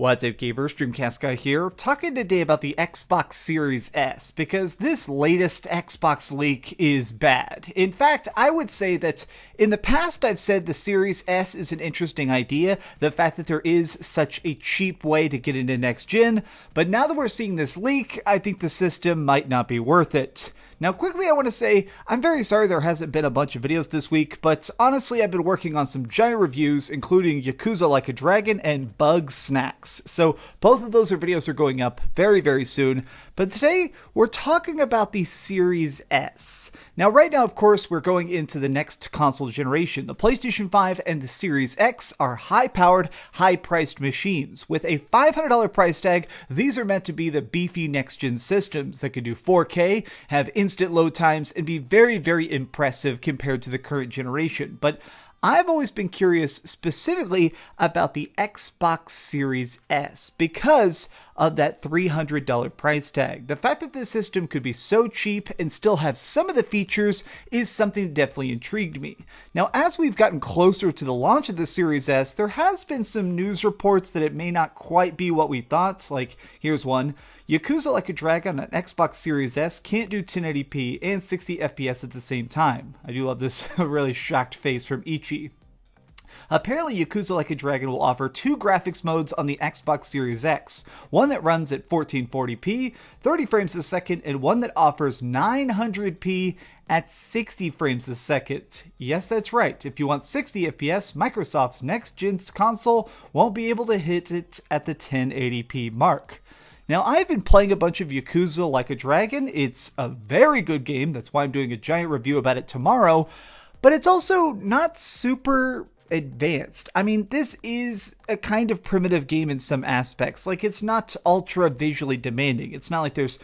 What's up, gamers? DreamcastGuy here, talking today about the Xbox Series S, because this latest Xbox leak is bad. In fact, I would say that in the past I've said the Series S is an interesting idea, the fact that there is such a cheap way to get into next gen, but now that we're seeing this leak, I think the system might not be worth it. Now, quickly, I want to say, I'm very sorry there hasn't been a bunch of videos this week, but honestly, I've been working on some giant reviews, including Yakuza Like a Dragon and Bug Snacks. So both of those videos are going up very, very soon. But today, we're talking about the Series S. Now, right now, of course, we're going into the next console generation. The PlayStation 5 and the Series X are high-powered, high-priced machines. With a $500 price tag, these are meant to be the beefy next-gen systems that can do 4K, have instant load times, and be very, very impressive compared to the current generation. But I've always been curious specifically about the Xbox Series S because of that $300 price tag. The fact that this system could be so cheap and still have some of the features is something that definitely intrigued me. Now, as we've gotten closer to the launch of the Series S, there has been some news reports that it may not quite be what we thought. Like, here's one. Yakuza Like a Dragon on Xbox Series S can't do 1080p and 60 FPS at the same time. I do love this really shocked face from Ichi. Apparently, Yakuza Like a Dragon will offer two graphics modes on the Xbox Series X. One that runs at 1440p, 30 frames a second, and one that offers 900p at 60 frames a second. Yes, that's right. If you want 60 FPS, Microsoft's next-gen console won't be able to hit it at the 1080p mark. Now, I've been playing a bunch of Yakuza Like a Dragon. It's a very good game. That's why I'm doing a giant review about it tomorrow. But it's also not super advanced. I mean, this is a kind of primitive game in some aspects. Like, it's not ultra visually demanding. It's not like there's,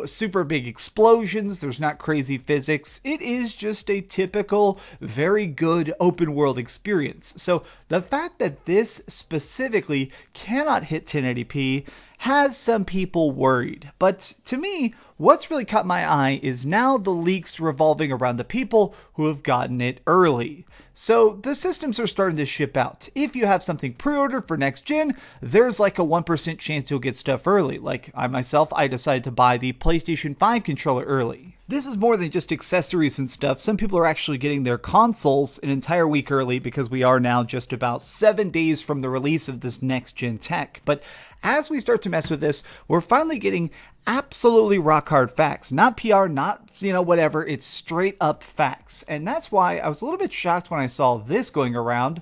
super big explosions. There's not crazy physics. It is just a typical, very good open world experience. So the fact that this specifically cannot hit 1080p has some people worried. But to me, what's really caught my eye is now the leaks revolving around the people who have gotten it early. So the systems are starting to ship out. If you have something pre-ordered for next gen, there's like a 1% chance you'll get stuff early. Like I decided to buy the PlayStation 5 controller early. This is more than just accessories and stuff. Some people are actually getting their consoles an entire week early because we are now just about 7 days from the release of this next gen tech. But as we start to mess with this, we're finally getting absolutely rock hard facts. Not PR, not, whatever. It's straight up facts. And that's why I was a little bit shocked when I saw this going around.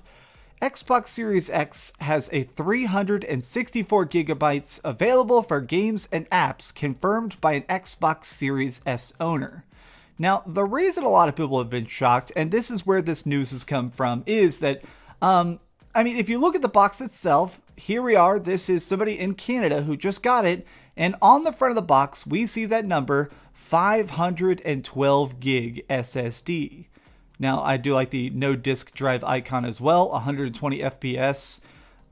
Xbox Series X has a 364 gigabytes available for games and apps confirmed by an Xbox Series S owner. Now, the reason a lot of people have been shocked, and this is where this news has come from, is that, if you look at the box itself, here we are. This is somebody in Canada who just got it. And on the front of the box, we see that number, 512 gig SSD. Now, I do like the no disk drive icon as well, 120 FPS.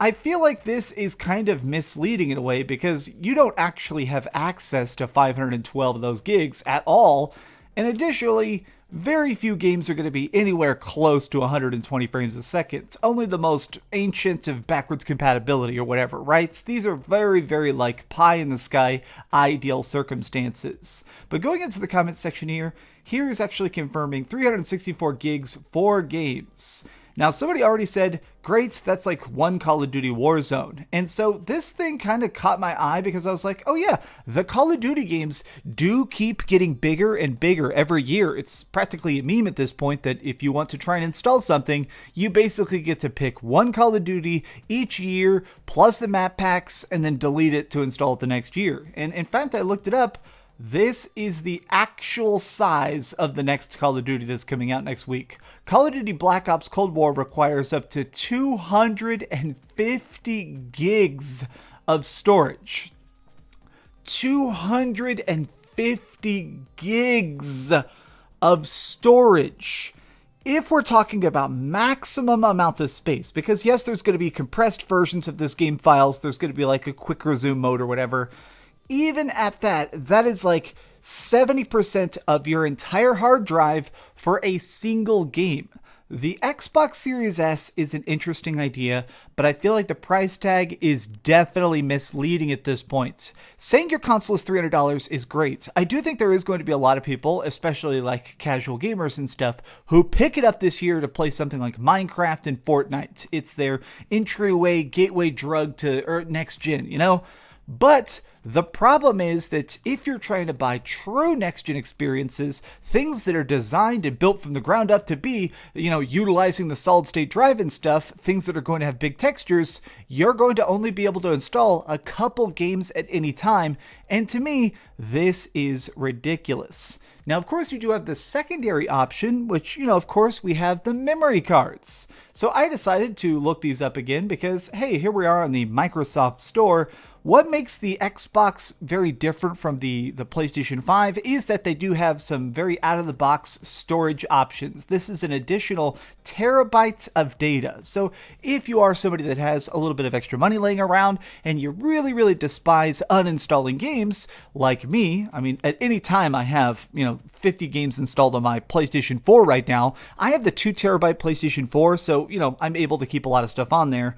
I feel like this is kind of misleading in a way because you don't actually have access to 512 of those gigs at all. And additionally, very few games are going to be anywhere close to 120 frames a second. Only the most ancient of backwards compatibility or whatever, right? These are very, very pie in the sky ideal circumstances. But going into the comment section here is actually confirming 364 gigs for games. Now, somebody already said, great, that's like one Call of Duty Warzone. And so this thing kind of caught my eye because I was like, oh yeah, the Call of Duty games do keep getting bigger and bigger every year. It's practically a meme at this point that if you want to try and install something, you basically get to pick one Call of Duty each year, plus the map packs, and then delete it to install it the next year. And in fact, I looked it up. This is the actual size of the next Call of Duty that's coming out next week. Call of Duty Black Ops Cold War requires up to 250 gigs of storage. 250 gigs of storage. If we're talking about maximum amount of space, because yes, there's going to be compressed versions of this game files. There's going to be like a quick resume mode or whatever. Even at that, that is like 70% of your entire hard drive for a single game. The Xbox Series S is an interesting idea, but I feel like the price tag is definitely misleading at this point. Saying your console is $300 is great. I do think there is going to be a lot of people, especially like casual gamers and stuff, who pick it up this year to play something like Minecraft and Fortnite. It's their entryway, gateway drug to next gen, you know? But the problem is that if you're trying to buy true next-gen experiences, things that are designed and built from the ground up to be, utilizing the solid-state drive and stuff, things that are going to have big textures, you're going to only be able to install a couple games at any time, and to me, this is ridiculous. Now, of course, you do have the secondary option, which, of course, we have the memory cards. So I decided to look these up again because, hey, here we are on the Microsoft Store. What makes the Xbox very different from the PlayStation 5 is that they do have some very out-of-the-box storage options. This is an additional terabyte of data. So if you are somebody that has a little bit of extra money laying around and you really, really despise uninstalling games, like me, I mean, at any time I have, 50 games installed on my PlayStation 4 right now. I have the 2 terabyte PlayStation 4, so, I'm able to keep a lot of stuff on there.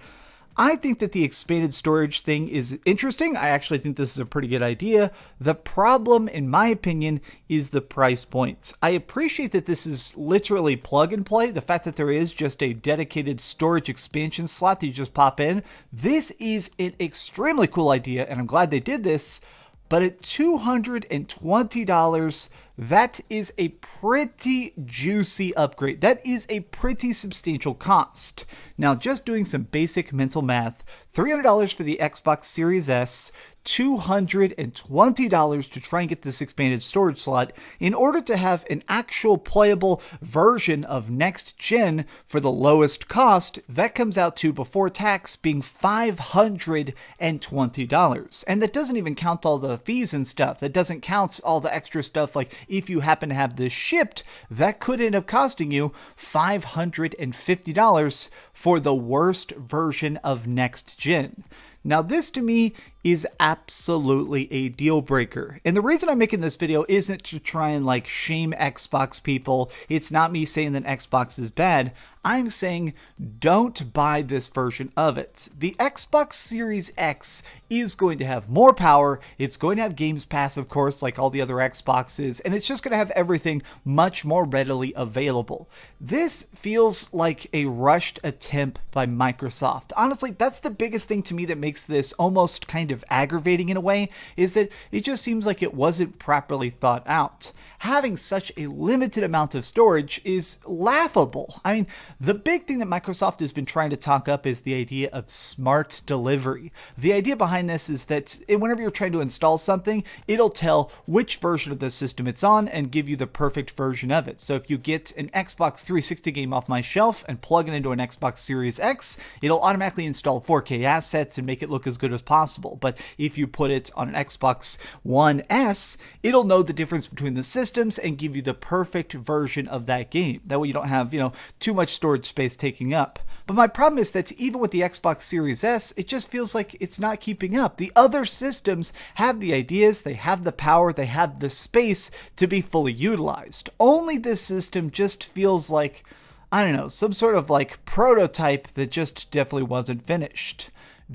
I think that the expanded storage thing is interesting. I actually think this is a pretty good idea. The problem, in my opinion, is the price point. I appreciate that this is literally plug and play. The fact that there is just a dedicated storage expansion slot that you just pop in. This is an extremely cool idea, and I'm glad they did this. But at $220, that is a pretty juicy upgrade. That is a pretty substantial cost. Now, just doing some basic mental math, $300 for the Xbox Series S, $220 to try and get this expanded storage slot in order to have an actual playable version of next gen for the lowest cost. That comes out to, before tax, being $520. And that doesn't even count all the fees and stuff. That doesn't count all the extra stuff, like if you happen to have this shipped, that could end up costing you $550 for the worst version of next gen. Now, this to me is absolutely a deal breaker. And the reason I'm making this video isn't to try and shame Xbox people. It's not me saying that Xbox is bad. I'm saying don't buy this version of it. The Xbox Series X is going to have more power. It's going to have Games Pass, of course, like all the other Xboxes, and it's just going to have everything much more readily available. This feels like a rushed attempt by Microsoft. Honestly, that's the biggest thing to me that makes this almost kind of aggravating in a way, is that it just seems like it wasn't properly thought out. Having such a limited amount of storage is laughable. I mean, the big thing that Microsoft has been trying to talk up is the idea of smart delivery. The idea behind this is that whenever you're trying to install something, it'll tell which version of the system it's on and give you the perfect version of it. So if you get an Xbox 360 game off my shelf and plug it into an Xbox Series X, it'll automatically install 4K assets and make it look as good as possible. But if you put it on an Xbox One S, it'll know the difference between the systems and give you the perfect version of that game. That way you don't have, too much storage space taking up. But my problem is that even with the Xbox Series S, it just feels like it's not keeping up. The other systems have the ideas, they have the power, they have the space to be fully utilized. Only this system just feels like, I don't know, some sort of prototype that just definitely wasn't finished.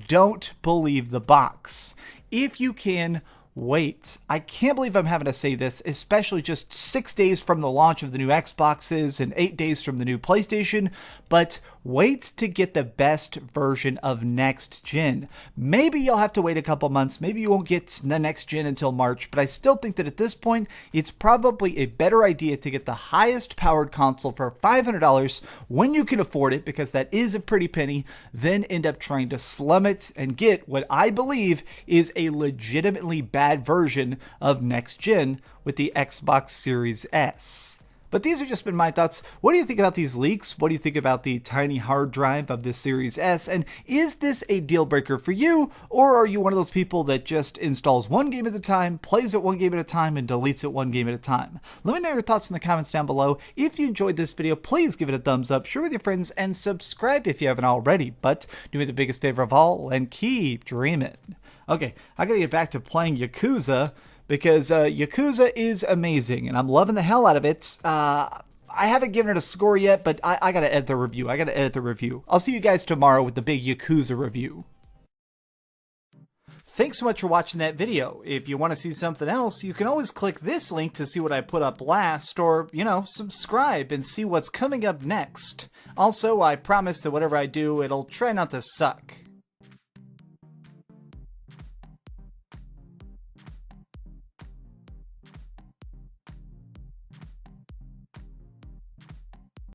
Don't believe the box. If you can, wait. I can't believe I'm having to say this, especially just 6 days from the launch of the new Xboxes and 8 days from the new PlayStation, but wait to get the best version of next gen. Maybe you'll have to wait a couple months, maybe you won't get the next gen until March, but I still think that at this point, it's probably a better idea to get the highest powered console for $500 when you can afford it, because that is a pretty penny, then end up trying to slum it and get what I believe is a legitimately bad version of next gen with the Xbox Series S. But these have just been my thoughts. What do you think about these leaks? What do you think about the tiny hard drive of the Series S? And is this a deal breaker for you? Or are you one of those people that just installs one game at a time, plays it one game at a time, and deletes it one game at a time? Let me know your thoughts in the comments down below. If you enjoyed this video, please give it a thumbs up, share with your friends, and subscribe if you haven't already. But do me the biggest favor of all and keep dreaming. Okay, I gotta get back to playing Yakuza, because Yakuza is amazing, and I'm loving the hell out of it. I haven't given it a score yet, but I gotta edit the review. I'll see you guys tomorrow with the big Yakuza review. Thanks so much for watching that video. If you want to see something else, you can always click this link to see what I put up last, or, subscribe and see what's coming up next. Also, I promise that whatever I do, it'll try not to suck.